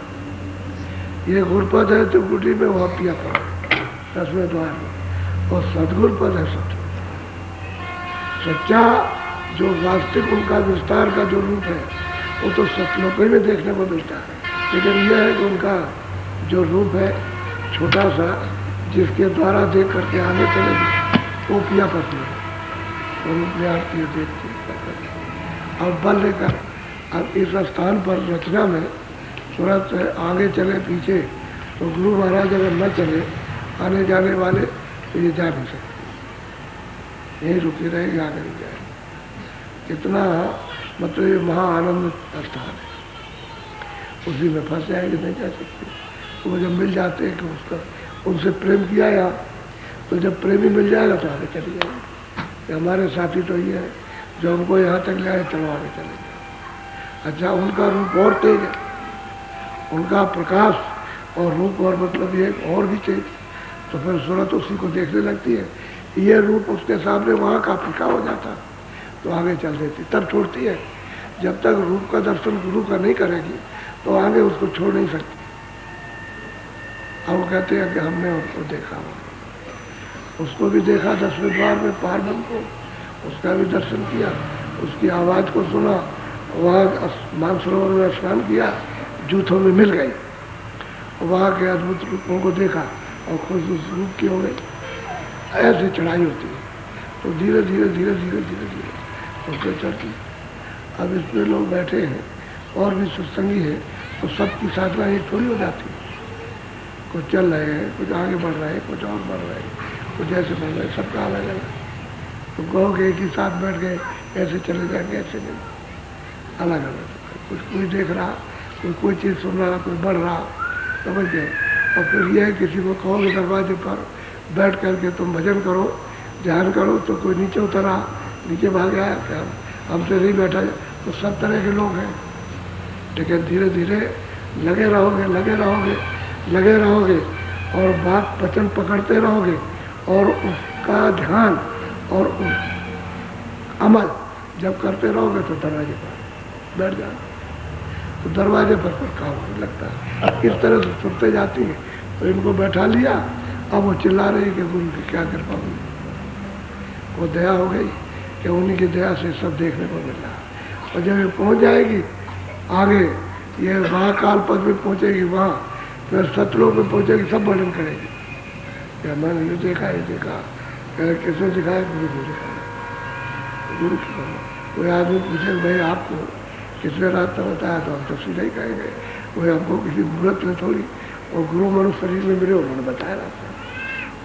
ये गुरुपद है तो गुटी में वहाँ पिया पद 10वें द्वार में, और सदगुरु पद है सच्चा जो वास्तविक उनका विस्तार का जो रूप है वो तो सतलोक में देखने को मिलता है। लेकिन यह है कि उनका जो रूप है छोटा सा, जिसके द्वारा देख करके आगे चलेगी, वो पिया पति है, वो आती है, देखती है और बल लेकर। अब इस स्थान पर रचना में सूरत आगे चले पीछे, तो गुरु महाराज अगर न चले आने जाने वाले तो ये जा नहीं सकते, यही रुकी रहेगी, आगे नहीं जाएगी। कितना मतलब ये महा आनंद स्थान है, उसी में फंस जाएंगे, नहीं जा सकते। तो वो जब मिल जाते हैं कि उसका उनसे प्रेम किया या, तो जब प्रेमी मिल जाएगा तो आगे चले जाएंगे। हमारे साथी तो ये है जो हमको यहाँ तक ले आए, चलो आगे चले जाए। अच्छा, उनका रूप और तेज है, उनका प्रकाश और रूप और मतलब ये और भी तेज, तो फिर सूरत उसी को देखने लगती है। ये रूप उसके सामने वहाँ का फीका हो जाता तो आगे चल देती, तब छोड़ती है। जब तक रूप का दर्शन गुरु का नहीं करेगी तो आगे उसको छोड़ नहीं सकती। अब कहते हैं कि हमने उसको देखा, उसको भी देखा 10वें द्वार में पार्वती को, उसका भी दर्शन किया, उसकी आवाज़ को सुना, वहाँ मानसरोवर में स्नान किया, जूथों में मिल गई, वहाँ के अद्भुत रूपों को देखा और खुद उस रूप की हो गई। ऐसी चढ़ाई होती है, तो धीरे धीरे धीरे धीरे धीरे धीरे उसको चढ़ती। अब इसमें लोग बैठे हैं और भी सत्संगी है, तो सबकी साधना एक थोड़ी हो जाती है। कुछ चल रहे हैं, कुछ आगे बढ़ रहे हैं, कुछ और बढ़ रहे हैं, कुछ ऐसे बढ़ रहे हैं, सबका अलग अलग। तो कहोगे एक ही साथ बैठ गए ऐसे चले जाएंगे, ऐसे नहीं, अलग अलग। कुछ कोई देख रहा, कोई चीज़ सुन रहा, कोई बढ़ रहा, समझ गए। और फिर यह किसी को कहोगे दरवाजे पर बैठ करके तुम भजन करो, ध्यान करो, तो कोई नीचे उतरा, नीचे भाग आया, क्या हमसे नहीं बैठा जाए, तो सब तरह के लोग हैं। लेकिन धीरे धीरे लगे रहोगे, लगे रहोगे, लगे रहोगे और बात वचन पकड़ते रहोगे और उसका ध्यान और उस अमल जब करते रहोगे तो दरवाजे पर बैठ जाना, तो दरवाजे पर काम होने लगता है। इस तरह से सुनते जाती है। तो इनको बैठा लिया, अब वो चिल्ला रही कि गुरु की क्या कृपा हुई, वो दया हो गई कि उन्हीं की दया से सब देखने को मिल रहा। और जब ये पहुंच जाएगी आगे, ये महाकाल पद में पहुंचेगी, वहाँ फिर सतलोक में पहुंचेगी, सब वर्णन करेगी। क्या मैंने ये देखा, ये देखा, किसने दिखाया, गुरु को दिखाया, गुरु की बात। कोई आदमी पूछे भाई आपको किसने रास्ता बताया, तो हम तो सीधा ही कहेंगे, कोई हमको किसी मुहूर्त में थोड़ी, और गुरु मनुष्य शरीर में मिले, उन्होंने बताया रास्ता,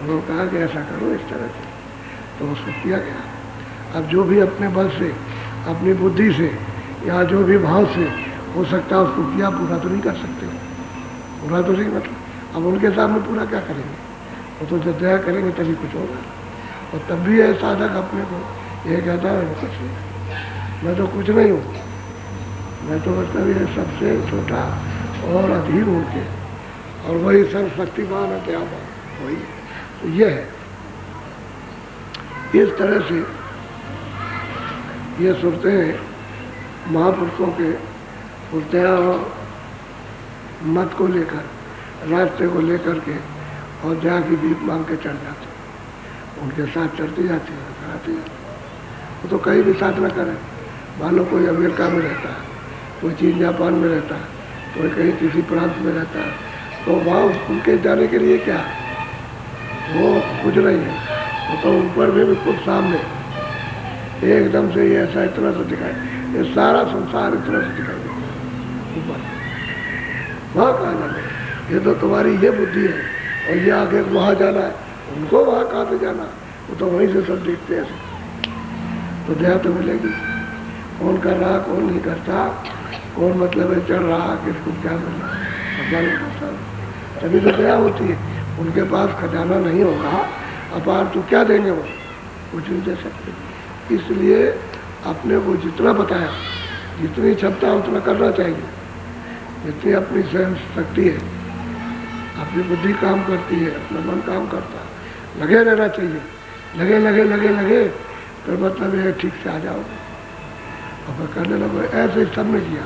उन्होंने कहा कि ऐसा करो इस तरह से, तो उसको किया गया। अब जो भी अपने बल से, अपनी बुद्धि से या जो भी भाव से हो सकता है उसको किया, पूरा तो नहीं कर सकते, पूरा तो नहीं, मतलब अब उनके सामने पूरा क्या करेंगे, वो तो जब दया करेंगे तभी कुछ होगा। और तब भी है साधक अपने को ये कहता है मैं कुछ नहीं, मैं तो कुछ नहीं हूँ, मैं तो मतलब ये सबसे छोटा और अधीर हूँ के, और वही सर्वशक्तिमान है, दयावान वही। तो ये है, इस तरह से ये सुनते हैं महापुरुषों के उस दया मत को लेकर, रास्ते को लेकर के, और दया की भीख मांग के चढ़ जाते, उनके साथ चढ़ती जाती है, चढ़ाती जाती। वो तो कहीं भी साधना करें, मान लो कोई अमेरिका में रहता है, कोई चीन जापान में रहता है, कोई कहीं किसी प्रांत में रहता है, तो वहाँ उनके जाने के लिए क्या, वो कुछ नहीं है, वो तो ऊपर में बिल्कुल सामने एकदम से ये ऐसा इस तरह से दिखाई, ये सारा संसार इस तरह से दिखाई देता ऊपर। वहाँ कहाँ जाना है, ये तो तुम्हारी ये बुद्धि है, और ये आगे वहाँ जाना है, उनको वहाँ कहाँ से जाना, वो तो वहीं से सब देखते हैं। तो दया तो मिलेगी, कौन कर रहा, कौन नहीं करता, कौन मतलब है चढ़ रहा, किसको क्या मिल रहा, पता नहीं करता, तभी तो दया होती है। उनके पास खजाना नहीं होगा अपार, तो क्या देंगे वो, कुछ नहीं दे सकते। इसलिए अपने को जितना बताया, जितनी क्षमता है उतना करना चाहिए, जितनी अपनी सहन शक्ति है, अपनी बुद्धि काम करती है, अपना मन काम करता है, लगे रहना चाहिए, लगे लगे लगे लगे, फिर मतलब ये ठीक से आ जाओगे। और फिर करने लगो, ऐसे सबने किया,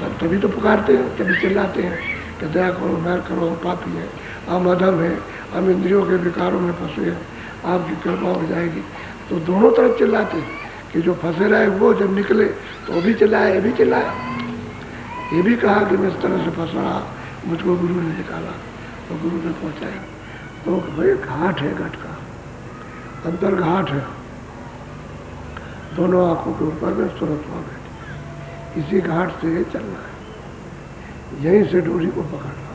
सब तभी तो पुकारते हैं, तभी चिल्लाते हैं कि दया करो, मैर करो, पापी है, हम अधम है, हम इंद्रियों के विकारों में फंसे हैं, आपकी कृपा हो जाएगी। तो दोनों तरफ चिल्लाते हैं कि जो फंसे रहे वो जब निकले तो वो भी चिल्लाए, ये भी चिल्लाए, ये भी कहा कि मैं इस तरह से फंस रहा, मुझको गुरु ने निकाला, तो गुरु ने पहुँचाया। तो भाई घाट है, घट का अंतर घाट है, दोनों आंखों के ऊपर में सूरत हुआ बैठी, इसी घाट से चलना है, यहीं से डोरी को पकड़ना,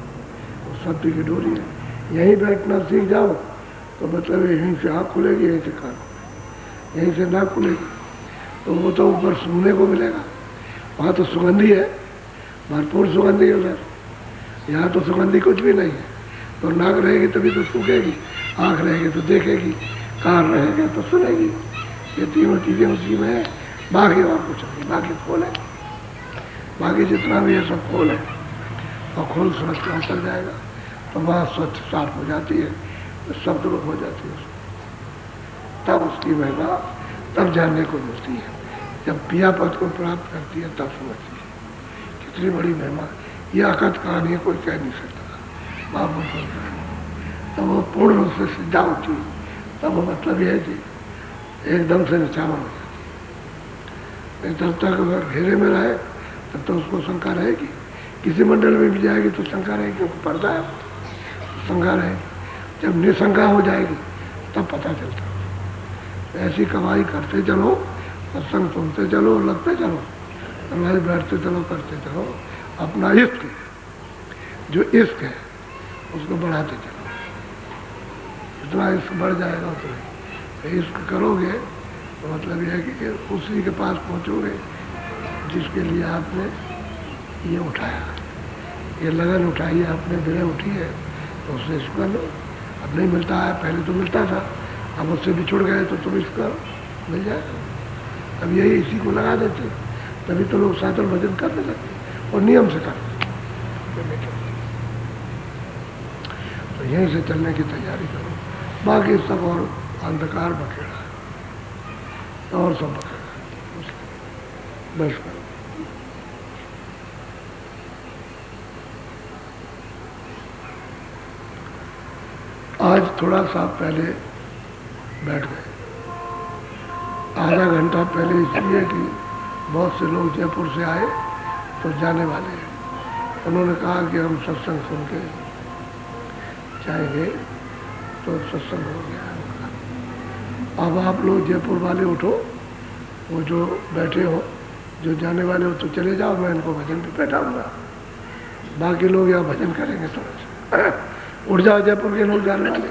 वो सत्य की डोरी है, यहीं बैठना सीख जाओ तो मतलब यहीं से आँख खुलेगी, यहीं से कान, यहीं से नाक खुलेगी, तो वो तो ऊपर सूंघने को मिलेगा, वहाँ तो सुगंधी है, भरपूर सुगंधी है उधर, यहाँ तो सुगंधी कुछ भी नहीं है। तो नाक रहेगी तभी तो सूखेगी, आँख रहेगी तो देखेगी, कान रहेगा तो सुनेगी, ये तीनों चीज़ें उसी में है, बाकी और कुछ नहीं, बाकी खोले। बाकी जितना भी है सब खोल है, और खोल सुरक्षा उतर जाएगा तो वहाँ स्वच्छ साफ हो जाती है, तो शब्द रूप हो जाती है, तब उसकी महिमा तब जानने को मिलती है। जब पिया पद को प्राप्त करती है तब समझती है कितनी बड़ी महिमा। यह अकथ कहानी कोई कह नहीं सकता। बाबू तब वो पूर्ण रूप से सिद्धा होती है, तब वो मतलब यह है कि एकदम से निचावन हो जाती है। तब तक अगर घेरे में रहे तब तो उसको शंका रहेगी, किसी मंडल में भी जाएगी तो शंका रहेगी, क्योंकि पर्दा है, शंका रहेगी। जब निशंका हो जाएगी तब पता चलता है। ऐसी कमाई करते चलो, सत्संग सुनते चलो, लगते चलो, हमारे बैठते चलो, करते चलो, अपना इश्क जो इश्क है उसको बढ़ाते चलो। जितना इश्क बढ़ जाएगा उतना इश्क करोगे तो मतलब यह है कि उसी के पास पहुंचोगे जिसके लिए आपने ये उठाया, ये लगन उठाई है, आपने दिलें उठी है, तो उससे इश्क कर लो। अब नहीं मिलता है, पहले तो मिलता था, अब उससे बिछुड़ गए तो तुम इश्क करो, मिल जाएगा। अब यही इसी को लगा देते, तभी तो लोग सातल भजन करने लगते और नियम से करते। तो यहीं से चलने की तैयारी करो, बाकी सब और अंधकार बखेड़ा है और सब बखेड़ा बस करो। आज थोड़ा सा पहले बैठ गए, आधा घंटा पहले, इसलिए कि बहुत से लोग जयपुर से आए तो जाने वाले हैं। उन्होंने कहा कि हम सत्संग सुन के जाएंगे, तो सत्संग हो गया। अब आप लोग जयपुर वाले उठो, वो जो बैठे हो, जो जाने वाले हो तो चले जाओ, मैं इनको भजन पे बैठाऊंगा, बाकी लोग यहाँ भजन करेंगे थोड़ा सा। उठ जाओ जयपुर के लोग जाने वाले,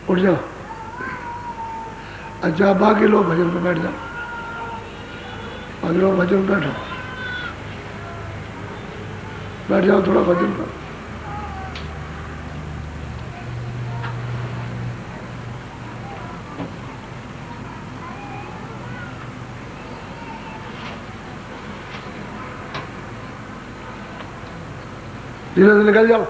उठ जाओ। अच्छा, बाकी लोग भजन पे बैठ जाओ, बाकी लोग भजन पे बैठो, बैठ जाओ थोड़ा भजन पर। धीरे से निकल जाओ।